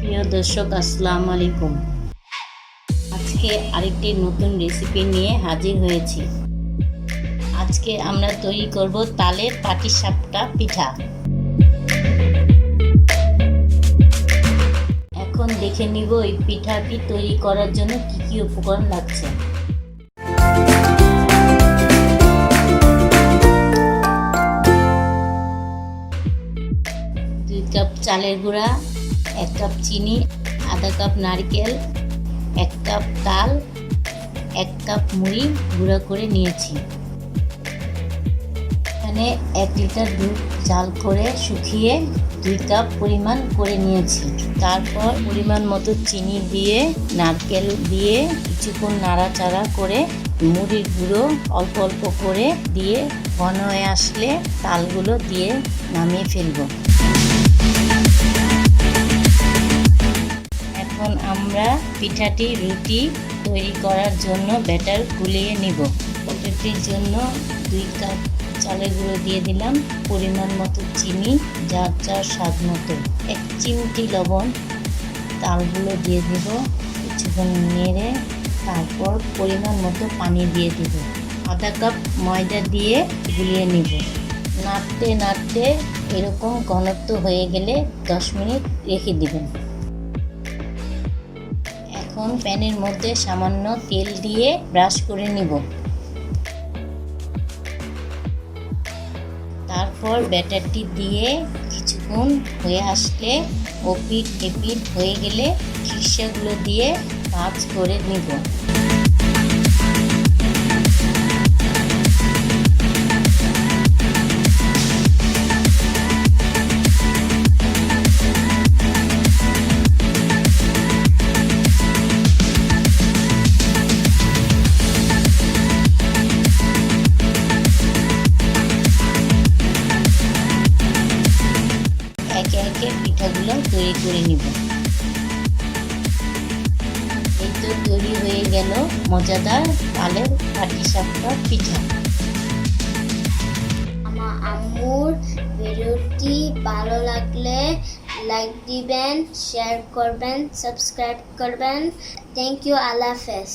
প্রিয় দর্শক আসসালামু আলাইকুম। আজকে আরেকটি নতুন রেসিপি নিয়ে হাজির হয়েছি। আজকে আমরা তৈরি করব তালের পাটিসাপটা পিঠা। এখন দেখে নিব এই পিঠাটি তৈরি করার জন্য কি কি উপকরণ লাগছে। 2 কাপ চালের গুঁড়া, 1 কাপ চিনি, আধা কাপ নারকেল, 1 কাপ তাল, 1 কাপ মুড়ি গুঁড়া করে নিয়েছি। এখানে 1 লিটার দুধ জাল করে শুকিয়ে 2 কাপ পরিমাণ করে নিয়েছি। তারপর পরিমাণ মতো চিনি দিয়ে নারকেল দিয়ে কিছুক্ষণ নাড়াচাড়া করে মুড়ির গুঁড়ো অল্প অল্প করে দিয়ে ঘন হয়ে আসলে তালগুলো দিয়ে নামিয়ে ফেলব। এখন আমরা পিঠাটি রুটি তৈরি করার জন্য ব্যাটার গুলিয়ে নিব। রুটির জন্য 2 কাপ চালের গুঁড়ো দিয়ে দিলাম, পরিমাণ মতো চিনি, যার যার স্বাদ মতো, 1 চিমটি লবণ, তালগুলো দিয়ে দিব, কিছুক্ষণ নেড়ে তারপর পরিমাণ মতো পানি দিয়ে দিব। আধা কাপ ময়দা দিয়ে গুলিয়ে নিব। নাড়তে নাড়তে এরকম ঘনত্ব হয়ে গেলে 10 মিনিট রেখে দিবেন। এখন প্যানের মধ্যে সামান্য তেল দিয়ে ব্রাশ করে নিব। তারপর ব্যাটারটি দিয়ে কিছুক্ষণ হয়ে আসলে ওপিট এপিট হয়ে গেলে খিরসাগুলো দিয়ে ভাঁজ করে নিব। একে একে পিঠাগুলো তৈরি করে নিব। এই তো তৈরি হয়ে গেল মজাদার তালের পাটিসাপটা পিঠা। আমার আম্মুর ভিডিওটি ভালো লাগলে লাইক দিবেন, শেয়ার করবেন, সাবস্ক্রাইব করবেন। থ্যাংক ইউ, আল্লাহ হাফেজ।